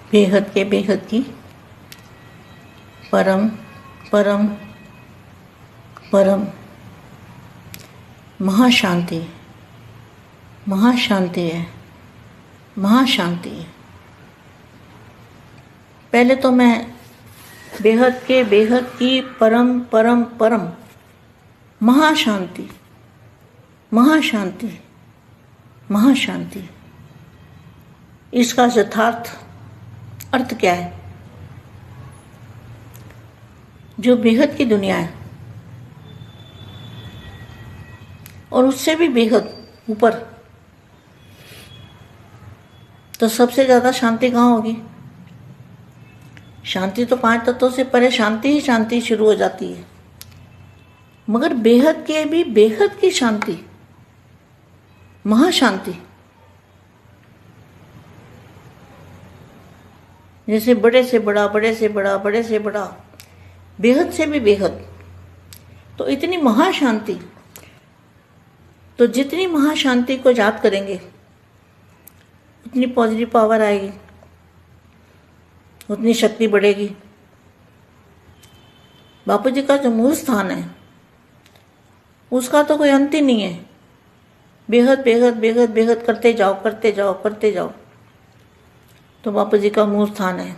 बेहद के बेहद की परम परम परम महाशांति महाशांति है, महाशांति है। पहले तो मैं बेहद के बेहद की परम परम परम महाशांति महाशांति महाशांति, इसका यथार्थ अर्थ क्या है? जो बेहद की दुनिया है और उससे भी बेहद ऊपर, तो सबसे ज़्यादा शांति कहाँ होगी? शांति तो 5 तत्वों से परे शांति ही शांति शुरू हो जाती है, मगर बेहद के भी बेहद की शांति महाशांति, जैसे बड़े से बड़ा बड़े से बड़ा बड़े से बड़ा बेहद से भी बेहद, तो इतनी महाशांति। तो जितनी महाशांति को याद करेंगे उतनी पॉजिटिव पावर आएगी, उतनी शक्ति बढ़ेगी। बापू जी का जो मूल स्थान है उसका तो कोई अंत ही नहीं है। बेहद बेहद बेहद बेहद करते जाओ करते जाओ करते जाओ, तो बापू जी का मूल स्थान है।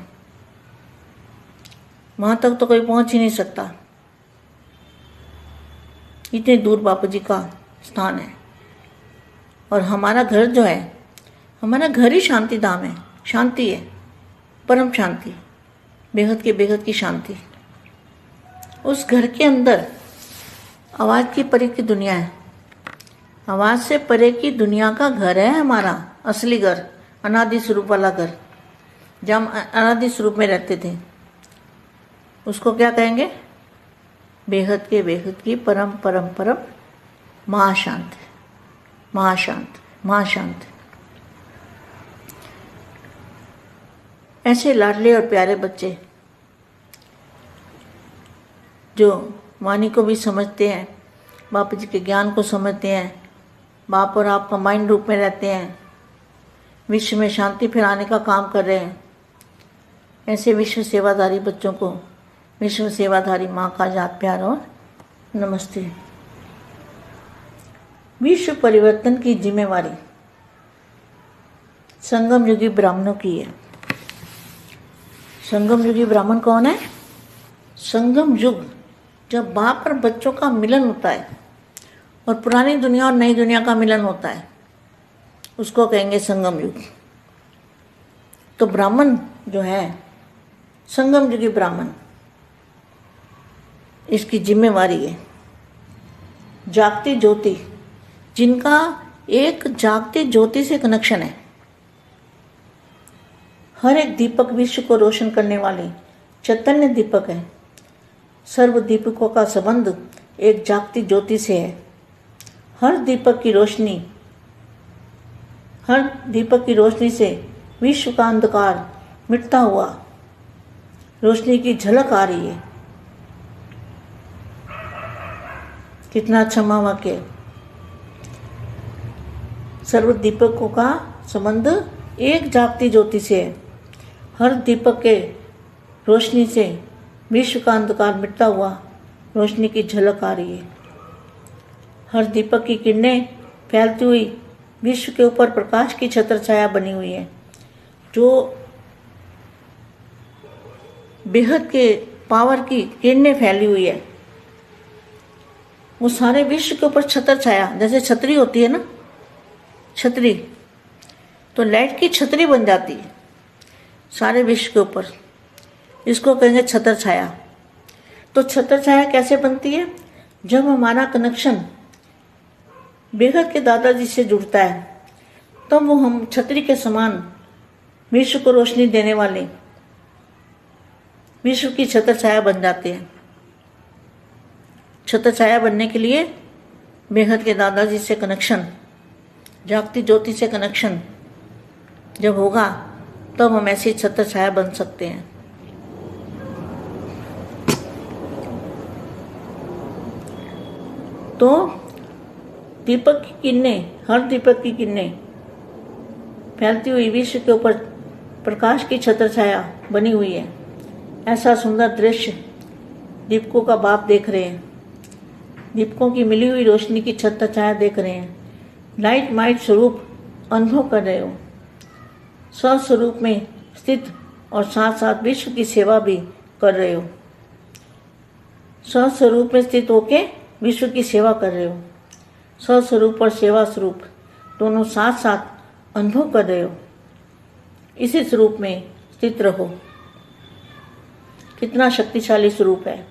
वहाँ तक तो कोई पहुँच ही नहीं सकता, इतने दूर बापू जी का स्थान है। और हमारा घर जो है, हमारा घर ही शांति धाम है, शांति है, परम शांति, बेहद के बेहद की शांति। उस घर के अंदर आवाज़ की परे की दुनिया है, आवाज़ से परे की दुनिया का घर है हमारा असली घर, अनादि स्वरूप वाला घर, जब हम अनादि स्वरूप में रहते थे। उसको क्या कहेंगे? बेहद के बेहद की परम परम परम महाशांत महाशांत महाशांत। ऐसे लाडले और प्यारे बच्चे जो वाणी को भी समझते हैं, बापू जी के ज्ञान को समझते हैं, बाप और आप कंबाइंड रूप में रहते हैं, विश्व में शांति फैलाने का काम कर रहे हैं, ऐसे विश्व सेवाधारी बच्चों को विश्व सेवाधारी माँ का याद प्यार और नमस्ते। विश्व परिवर्तन की जिम्मेवारी संगम युगी ब्राह्मणों की है। संगम युगी ब्राह्मण कौन है? संगम युग, जब बाप और बच्चों का मिलन होता है और पुरानी दुनिया और नई दुनिया का मिलन होता है, उसको कहेंगे संगम युग। तो ब्राह्मण जो है, संगम युगी ब्राह्मण, इसकी जिम्मेवारी है जागती ज्योति, जिनका एक जागती ज्योति से कनेक्शन है। हर एक दीपक विश्व को रोशन करने वाली चैतन्य दीपक है। सर्व दीपकों का संबंध एक जागती ज्योति से है। हर दीपक की रोशनी से विश्व का अंधकार मिटता हुआ रोशनी की झलक आ रही है। कितना अच्छा महावाक्य है। सर्व दीपकों का संबंध एक जागती ज्योति से है। हर दीपक के रोशनी से विश्व का अंधकार मिटता हुआ रोशनी की झलक आ रही है। हर दीपक की किरणें फैलती हुई विश्व के ऊपर प्रकाश की छत्र छाया बनी हुई है। जो बेहद के पावर की किरणें फैली हुई है, वो सारे विश्व के ऊपर छत्र छाया, जैसे छतरी होती है ना, छतरी, तो लाइट की छतरी बन जाती है सारे विश्व के ऊपर। इसको कहेंगे छत्र छाया। तो छत्र छाया कैसे बनती है? जब हमारा कनेक्शन बेहद के दादाजी से जुड़ता है, तब वो हम छतरी के समान विश्व को रोशनी देने वाले विश्व की छत्र छाया बन जाते हैं। छत्र छाया बनने के लिए बेहद के दादाजी से कनेक्शन, जागती ज्योति से कनेक्शन जब होगा, तब हम ऐसी छत्र छाया बन सकते हैं। तो दीपक की किरणें, हर दीपक की किरणें फैलती हुई विश्व के ऊपर प्रकाश की छत्र छाया बनी हुई है। ऐसा सुंदर दृश्य दीपकों का बाप देख रहे हैं। दीपकों की मिली हुई रोशनी की छत्र छाया देख रहे हैं। लाइट माइट स्वरूप अनुभव कर रहे हो। स्वस्वरूप में स्थित और साथ साथ विश्व की सेवा भी कर रहे हो। स्वस्वरूप में स्थित होके विश्व की सेवा कर रहे हो। स्वस्वरूप और सेवा स्वरूप दोनों साथ साथ अनुभव कर रहे हो। इसी स्वरूप में स्थित रहो। कितना शक्तिशाली स्वरूप है,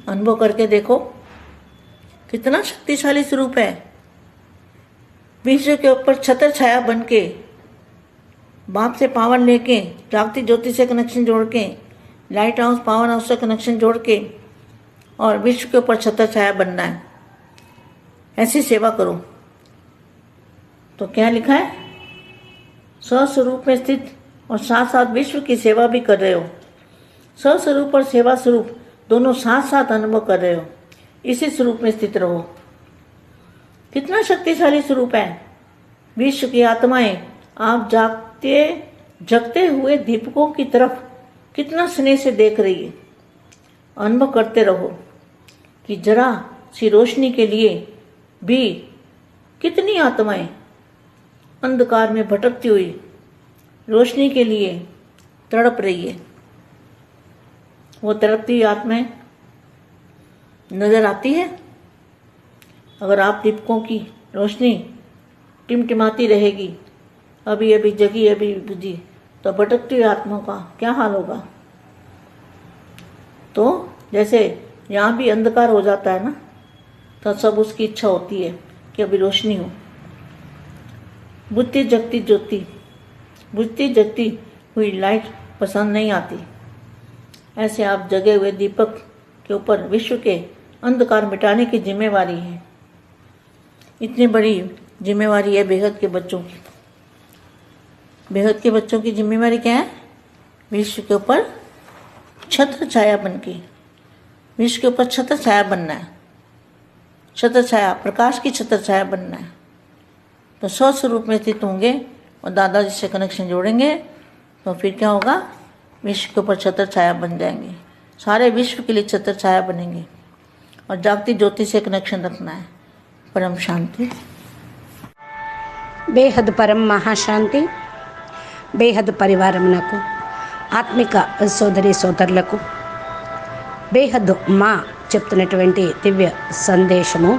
अनुभव करके देखो। कितना शक्तिशाली स्वरूप है। विश्व के ऊपर छत्र छाया बन के बाप से पावर लेके, जागती ज्योति से कनेक्शन जोड़ के, लाइट हाउस पावर हाउस से कनेक्शन जोड़ के और विश्व के ऊपर छत्र छाया बनना है। ऐसी सेवा करो। तो क्या लिखा है? स्वस्वरूप में स्थित और साथ साथ विश्व की सेवा भी कर रहे हो। स्वस्वरूप और सेवा स्वरूप दोनों साथ साथ अनुभव कर रहे हो। इसी स्वरूप में स्थित रहो। कितना शक्तिशाली स्वरूप है। विश्व की आत्माएं आप जगते हुए दीपकों की तरफ कितना स्नेह से देख रही है। अनुभव करते रहो कि जरा सी रोशनी के लिए भी कितनी आत्माएं अंधकार में भटकती हुई रोशनी के लिए तड़प रही है। वो तड़पती हुई आत्माएं नजर आती है। अगर आप दीपकों की रोशनी टिमटिमाती रहेगी, अभी अभी जगी अभी बुझी, तो भटकती हुई आत्माओं का क्या हाल होगा? तो जैसे यहाँ भी अंधकार हो जाता है ना, तो सब उसकी इच्छा होती है कि अभी रोशनी हो। बुझती जगती ज्योति, बुझती जगती हुई लाइट पसंद नहीं आती। ऐसे आप जगे हुए दीपक के ऊपर विश्व के अंधकार मिटाने की जिम्मेवारी है। इतनी बड़ी जिम्मेवारी है बेहद के बच्चों की। बेहद के बच्चों की जिम्मेवारी क्या है? विश्व के ऊपर छत्र छाया बन के, विश्व के ऊपर छत्र छाया बनना है। छत्र छाया, प्रकाश की छत्र छाया बनना है। तो स्वस्वरूप में स्थित होंगे और दादाजी से कनेक्शन जोड़ेंगे, तो फिर क्या होगा? विश्व के ऊपर छत्र छाया बन जाएंगे। सारे विश्व के लिए छत्र छाया बनेंगे। और जागती ज्योति से कनेक्शन रखना है। परम शांति। బేహద్ పరం మహాశాంతి. బేహద్ పరివారమునకు, ఆత్మిక సోదరి సోదరులకు బేహద్ మా చెప్తున్నటువంటి దివ్య సందేశము,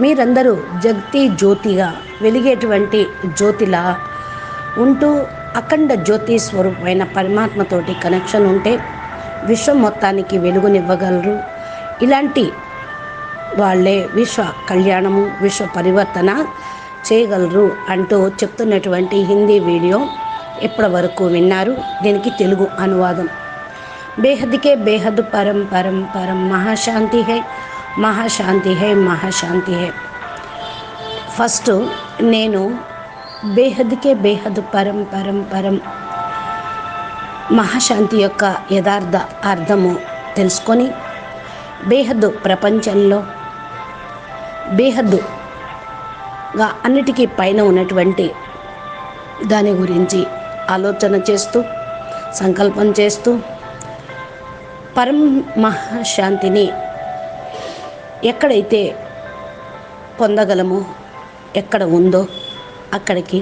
మీరందరూ జగతి జ్యోతిగా వెలిగేటువంటి జ్యోతిలా ఉంటూ అఖండ జ్యోతి స్వరూపమైన పరమాత్మతోటి కనెక్షన్ ఉంటే విశ్వం మొత్తానికి వెలుగునివ్వగలరు. ఇలాంటి వాళ్ళే విశ్వ కళ్యాణము, విశ్వ పరివర్తన చేయగలరు అంటూ చెప్తున్నటువంటి హిందీ వీడియో ఇప్పటి వరకు విన్నారు. దీనికి తెలుగు అనువాదం. బేహద్కే బేహద్ పరం పరం పరం మహాశాంతి హై, మహాశాంతి హై, మహాశాంతి హై. ఫస్ట్ నేను బేహద్కే బేహద్ పరం పరం పరం మహాశాంతి యొక్క యథార్థ అర్థము తెలుసుకొని బేహద్దు ప్రపంచంలో బేహద్దుగా అన్నిటికీ పైన ఉన్నటువంటి దాని గురించి ఆలోచన చేస్తూ, సంకల్పం చేస్తూ పరం మహాశాంతిని ఎక్కడైతే పొందగలమో, ఎక్కడ ఉందో అక్కడికి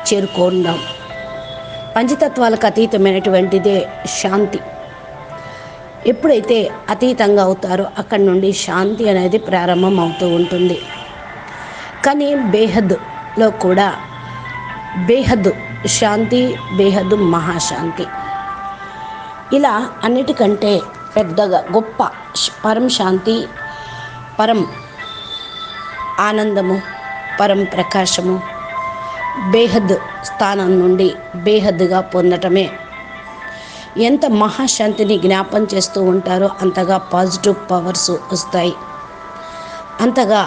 చేరుకుందాం. పంచతత్వాలకు అతీతమైనటువంటిదే శాంతి. ఎప్పుడైతే అతీతంగా అవుతారో అక్కడి నుండి శాంతి అనేది ప్రారంభం అవుతూ ఉంటుంది. కానీ బేహద్లో కూడా బేహద్ శాంతి, బేహద్ మహాశాంతి, ఇలా అన్నిటికంటే పెద్దగా గొప్ప పరం శాంతి, పరం ఆనందము, పరం ప్రకాశము బేహద్ స్థానం నుండి బేహద్గా పొందటమే. ఎంత మహాశాంతిని జ్ఞాపం చేస్తూ ఉంటారో అంతగా పాజిటివ్ పవర్స్ వస్తాయి, అంతగా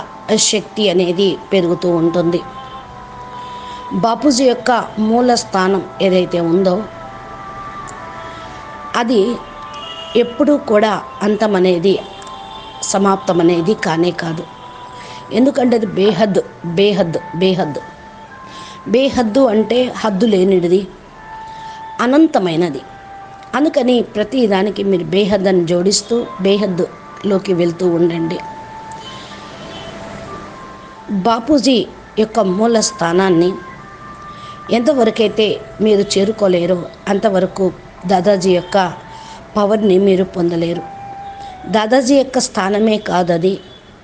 శక్తి అనేది పెరుగుతూ ఉంటుంది. బాపూజీ యొక్క మూల స్థానం ఏదైతే ఉందో అది ఎప్పుడూ కూడా అంతం అనేది, సమాప్తం అనేది కానే కాదు. ఎందుకంటే అది బేహద్ బేహద్ బేహద్. బేహద్దు అంటే హద్దు లేనిది, అనంతమైనది. అందుకని ప్రతి దానికి మీరు బేహద్ అని జోడిస్తూ బేహద్దులోకి వెళ్తూ ఉండండి. బాపూజీ యొక్క మూల స్థానాన్ని ఎంతవరకైతే మీరు చేరుకోలేరో అంతవరకు దాదాజీ యొక్క పవర్ని మీరు పొందలేరు. దాదాజీ యొక్క స్థానమే కాదు అది,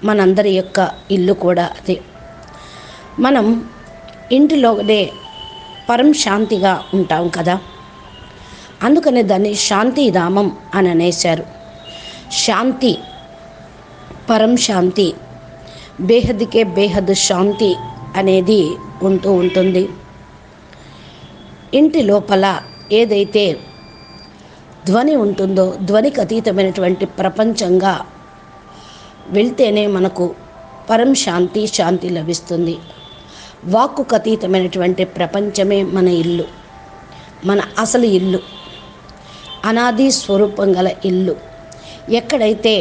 మనందరి యొక్క ఇల్లు కూడా అదే. మనం ఇంటిలోనే పరం శాంతిగా ఉంటాం కదా, అందుకనే దాన్ని శాంతిధామం అని అనేశారు. శాంతి, పరం శాంతి, బేహద్కే బేహద్ శాంతి అనేది ఉంటూ ఉంటుంది. ఇంటి లోపల ఏదైతే ధ్వని ఉంటుందో, ధ్వనికి అతీతమైనటువంటి ప్రపంచంగా వెళ్తేనే మనకు పరం శాంతి, శాంతి లభిస్తుంది. వాక్కుకు అతీతమైనటువంటి ప్రపంచమే మన ఇల్లు, మన అసలు ఇల్లు, అనాది స్వరూపం గల ఇల్లు. ఎక్కడైతే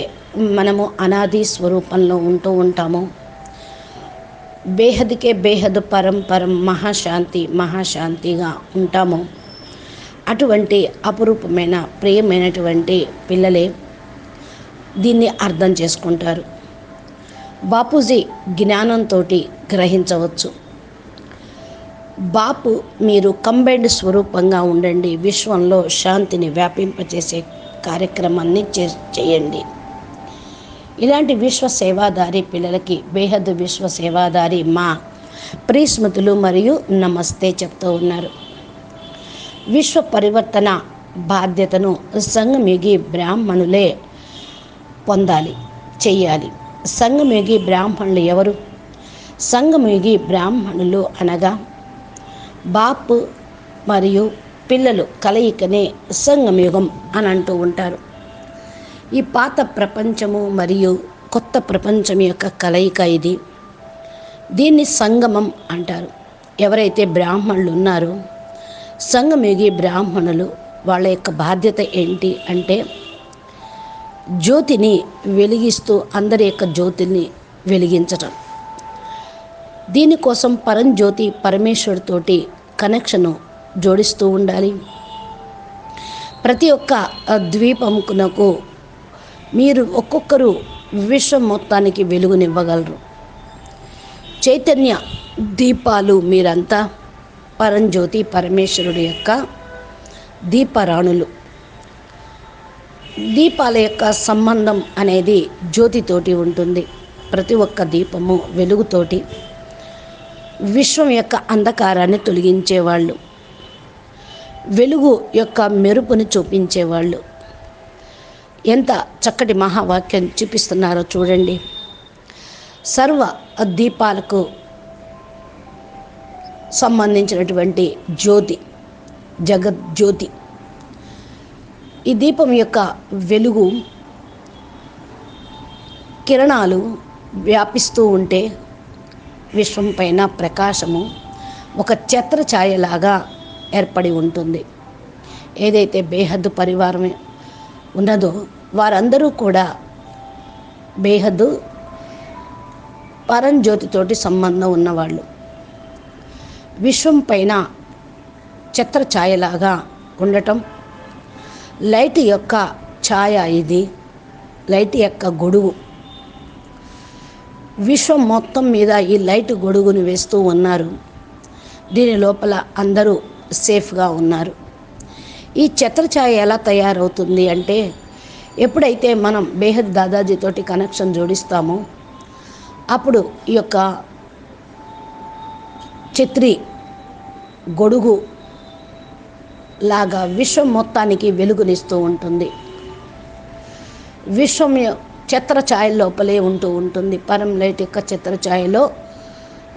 మనము అనాది స్వరూపంలో ఉంటూ ఉంటామో, బేహద్కే బేహద్ పరం పరం మహాశాంతి మహాశాంతిగా ఉంటామో, అటువంటి అపురూపమైన ప్రియమైనటువంటి పిల్లలే దీన్ని అర్థం చేసుకుంటారు. బాపూజీ జ్ఞానంతో గ్రహించవచ్చు. బాపు మీరు కంబైన్డ్ స్వరూపంగా ఉండండి, విశ్వంలో శాంతిని వ్యాపింపచేసే కార్యక్రమాన్ని చేయండి. ఇలాంటి విశ్వ సేవాదారి పిల్లలకి బేహద్ విశ్వ సేవాదారి మా ప్రియస్మృతులు మరియు నమస్తే చెప్తూ ఉన్నారు. విశ్వ పరివర్తన బాధ్యతను సంగమయుగి బ్రాహ్మణులే పొందాలి, చెయ్యాలి. సంగమయుగి బ్రాహ్మణులు ఎవరు? సంగమయుగి బ్రాహ్మణులు అనగా బాపు మరియు పిల్లలు కలయికనే సంగమయుగం అని అంటూ ఉంటారు. ఈ పాత ప్రపంచము మరియు కొత్త ప్రపంచం యొక్క కలయిక ఇది. దీన్ని సంగమం అంటారు. ఎవరైతే బ్రాహ్మణులు ఉన్నారో సంగమయుగి బ్రాహ్మణులు, వాళ్ళ యొక్క బాధ్యత ఏంటి అంటే జ్యోతిని వెలిగిస్తూ అందరి యొక్క జ్యోతిని వెలిగించటం. దీనికోసం పరంజ్యోతి పరమేశ్వరుతోటి కనెక్షను జోడిస్తూ ఉండాలి. ప్రతి ఒక్క ద్వీపమునకు మీరు ఒక్కొక్కరు విశ్వం మొత్తానికి వెలుగునివ్వగలరు. చైతన్య దీపాలు మీరంతా పరంజ్యోతి పరమేశ్వరుడి యొక్క దీపరాణులు. దీపాల యొక్క సంబంధం అనేది జ్యోతితోటి ఉంటుంది. ప్రతి ఒక్క దీపము వెలుగుతోటి విశ్వం యొక్క అంధకారాన్ని తొలగించేవాళ్ళు, వెలుగు యొక్క మెరుపుని చూపించేవాళ్ళు. ఎంత చక్కటి మహావాక్యం చూపిస్తున్నారో చూడండి. సర్వ దీపాలకు సంబంధించినటువంటి జ్యోతి, జగజ్యోతి. ఈ దీపం యొక్క వెలుగు కిరణాలు వ్యాపిస్తూ ఉంటే విశ్వం పైన ప్రకాశము ఒక ఛత్రఛాయలాగా ఏర్పడి ఉంటుంది. ఏదైతే బేహద్దు పరివారం ఉన్నదో వారందరూ కూడా బేహద్దు పరంజ్యోతితోటి సంబంధం ఉన్నవాళ్ళు. విశ్వం పైన ఛత్రఛాయలాగా ఉండటం, లైట్ యొక్క ఛాయ ఇది, లైట్ యొక్క గొడుగు. విశ్వం మొత్తం మీద ఈ లైట్ గొడుగుని వేస్తూ ఉన్నారు. దీని లోపల అందరూ సేఫ్గా ఉన్నారు. ఈ ఛత్రఛాయ ఎలా తయారవుతుంది అంటే, ఎప్పుడైతే మనం బేహద్ దాదాజీతోటి కనెక్షన్ జోడిస్తామో అప్పుడు ఈ యొక్క ఛత్రి గొడుగు లాగా విశ్వం మొత్తానికి వెలుగునిస్తూ ఉంటుంది. విశ్వం ఛత్రఛాయ లోపలే ఉంటూ ఉంటుంది. పరం లైట్ యొక్క ఛత్రఛాయలో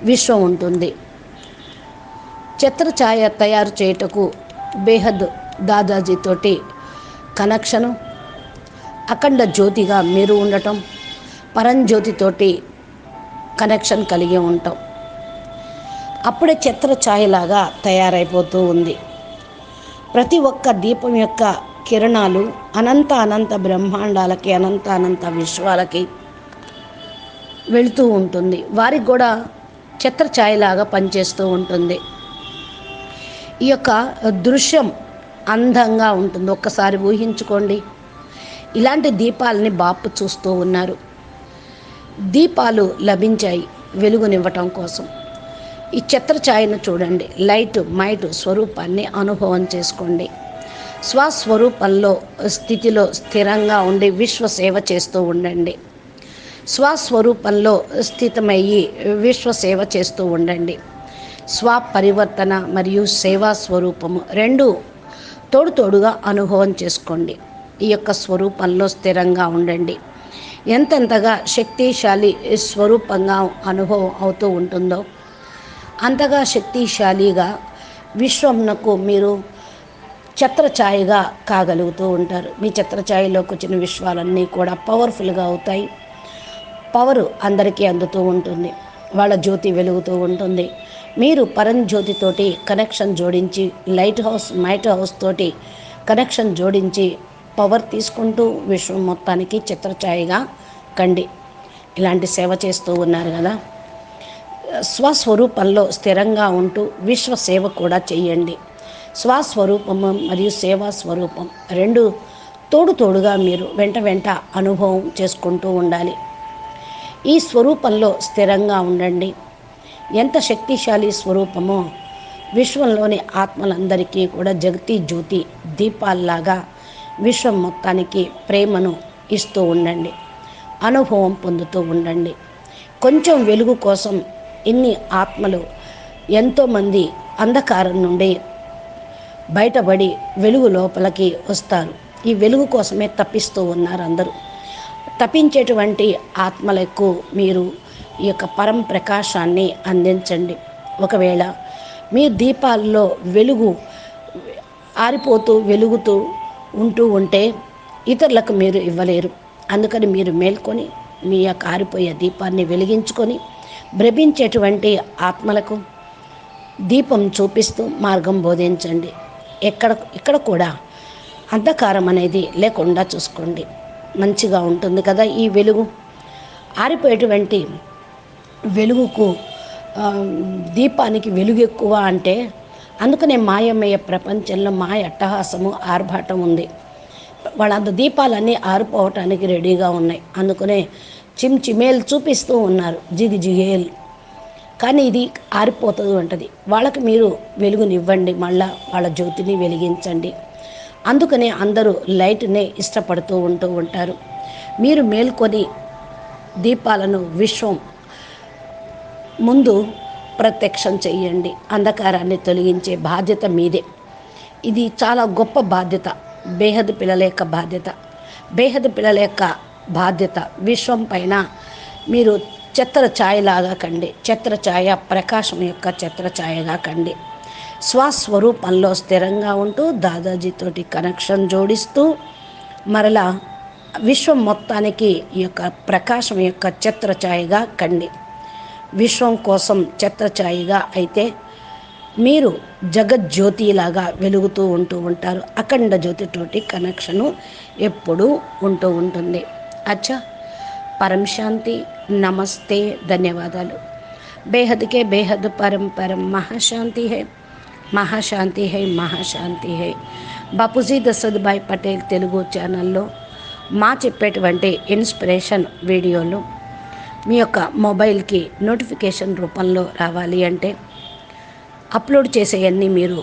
విశ్వం ఉంటుంది. ఛత్రఛాయ తయారు చేయుటకు బేహద్ దాదాజీతోటి కనెక్షను, అఖండ జ్యోతిగా మీరు ఉండటం, పరంజ్యోతితోటి కనెక్షన్ కలిగి ఉంటాం. అప్పుడే ఛత్రఛాయలాగా తయారైపోతూ ఉంది. ప్రతి ఒక్క దీపం యొక్క కిరణాలు అనంత బ్రహ్మాండాలకి, అనంత విశ్వాలకి వెళుతూ ఉంటుంది. వారికి కూడా ఛత్రఛాయలాగా పనిచేస్తూ ఉంటుంది. ఈ యొక్క దృశ్యం అందంగా ఉంటుంది. ఒక్కసారి ఊహించుకోండి. ఇలాంటి దీపాలని బాపు చూస్తూ ఉన్నారు. దీపాలు లభించాయి వెలుగునివ్వటం కోసం. ఈ ఛత్రఛాయను చూడండి. లైట్ మైట్ స్వరూపాన్ని అనుభవం చేసుకోండి. స్వస్వరూపంలో స్థితిలో స్థిరంగా ఉండి విశ్వసేవ చేస్తూ ఉండండి. స్వస్వరూపంలో స్థితమయ్యి విశ్వసేవ చేస్తూ ఉండండి. స్వపరివర్తన మరియు సేవా స్వరూపము రెండు తోడుగా అనుభవం చేసుకోండి. ఈ యొక్క స్వరూపంలో స్థిరంగా ఉండండి. ఎంతెంతగా శక్తిశాలి స్వరూపంగా అనుభవం అవుతూ ఉంటుందో అంతగా శక్తిశాలిగా విశ్వంనకు మీరు ఛత్రఛాయగా కాగలుగుతూ ఉంటారు. మీ ఛత్రఛాయలోకి వచ్చిన విశ్వాలన్నీ కూడా పవర్ఫుల్గా అవుతాయి. పవరు అందరికీ అందుతూ ఉంటుంది. వాళ్ళ జ్యోతి వెలుగుతూ ఉంటుంది. మీరు పరంజ్యోతితోటి కనెక్షన్ జోడించి లైట్ హౌస్ మైట్ హౌస్ తోటి కనెక్షన్ జోడించి పవర్ తీసుకుంటూ విశ్వం మొత్తానికి ఛత్రఛాయగా కండి. ఇలాంటి సేవ చేస్తూ ఉన్నారు కదా. స్వస్వరూపంలో స్థిరంగా ఉంటూ విశ్వ సేవ కూడా చేయండి. స్వస్వరూపము మరియు సేవా స్వరూపం రెండు తోడుగా మీరు వెంట అనుభవం చేసుకుంటూ ఉండాలి. ఈ స్వరూపంలో స్థిరంగా ఉండండి. ఎంత శక్తిశాలి స్వరూపమో విశ్వంలోని ఆత్మలందరికీ కూడా జగతి జ్యోతి దీపాల్లాగా విశ్వం మొత్తానికి ప్రేమను ఇస్తూ ఉండండి. అనుభవం పొందుతూ ఉండండి. కొంచెం వెలుగు కోసం ఇన్ని ఆత్మలు ఎంతోమంది అంధకారం నుండి బయటపడి వెలుగు లోపలికి వస్తారు. ఈ వెలుగు కోసమే తప్పిస్తూ ఉన్నారు అందరూ. తప్పించేటువంటి ఆత్మలకు మీరు ఈ యొక్క పరం ప్రకాశాన్ని అందించండి. ఒకవేళ మీ దీపాల్లో వెలుగు ఆరిపోతూ వెలుగుతూ ఉంటే ఇతరులకు మీరు ఇవ్వలేరు. అందుకని మీరు మేల్కొని మీ యొక్క ఆరిపోయే దీపాన్ని వెలిగించుకొని భ్రమించేటువంటి ఆత్మలకు దీపం చూపిస్తూ మార్గం బోధించండి. ఇక్కడ కూడా అంధకారం అనేది లేకుండా చూసుకోండి. మంచిగా ఉంటుంది కదా ఈ వెలుగు. ఆరిపోయేటువంటి వెలుగుకు దీపానికి వెలుగు ఎక్కువ అంటే అందుకనే మాయమయ్యే ప్రపంచంలో మాయ అట్టహాసము ఆర్భాటం ఉంది. వాళ్ళంత దీపాలన్నీ ఆరిపోవటానికి రెడీగా ఉన్నాయి. అందుకనే చిమ్చిమేలు చూపిస్తూ ఉన్నారు, జిగిజిగేలు. కానీ ఇది ఆరిపోతుంది అంటది. వాళ్ళకి మీరు వెలుగునివ్వండి, మళ్ళా వాళ్ళ జ్యోతిని వెలిగించండి. అందుకనే అందరూ లైట్నే ఇష్టపడుతూ ఉంటారు. మీరు మేల్కొని దీపాలను విశ్వం ముందు ప్రత్యక్షం చెయ్యండి. అంధకారాన్ని తొలగించే బాధ్యత మీదే. ఇది చాలా గొప్ప బాధ్యత. బేహద్ పిల్లల యొక్క బాధ్యత. బేహద్ పిల్లల యొక్క బాధ్యత విశ్వం పైన మీరు ఛత్రఛాయలాగా కండి. ఛత్రఛాయ ప్రకాశం యొక్క ఛత్రఛాయగా కండి. స్వస్వరూపంలో స్థిరంగా ఉంటూ దాదాజీతోటి కనెక్షన్ జోడిస్తూ మరలా విశ్వం మొత్తానికి ఈ యొక్క ప్రకాశం యొక్క ఛత్రఛాయగా కండి. విశ్వం కోసం ఛత్రఛాయగా అయితే మీరు జగజ్యోతిలాగా వెలుగుతూ ఉంటారు. అఖండ జ్యోతితోటి కనెక్షను ఎప్పుడూ ఉంటుంది. అచ్చా, పరం శాంతి. నమస్తే, ధన్యవాదాలు. బేహద్కే బేహద్ పరం మహాశాంతి హై, మహాశాంతి హై, మహాశాంతి హై. బాపూజీ దశరథభాయ్ పటేల్ తెలుగు ఛానల్లో మా చెప్పేటువంటి ఇన్స్పిరేషన్ వీడియోలు మీ యొక్క మొబైల్కి నోటిఫికేషన్ రూపంలో రావాలి అంటే, అప్లోడ్ చేసేవన్నీ మీరు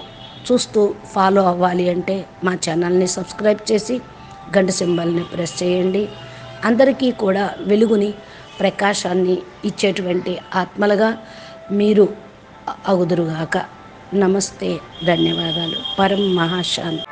చూస్తూ ఫాలో అవ్వాలి అంటే మా ఛానల్ని సబ్స్క్రైబ్ చేసి గంట సింబల్ని ప్రెస్ చేయండి. అందరికీ కూడా వెలుగుని ప్రకాశాన్ని ఇచ్చేటువంటి ఆత్మలుగా మీరు అగుదురుగాక. నమస్తే, ధన్యవాదాలు. పరం మహాశాంతి.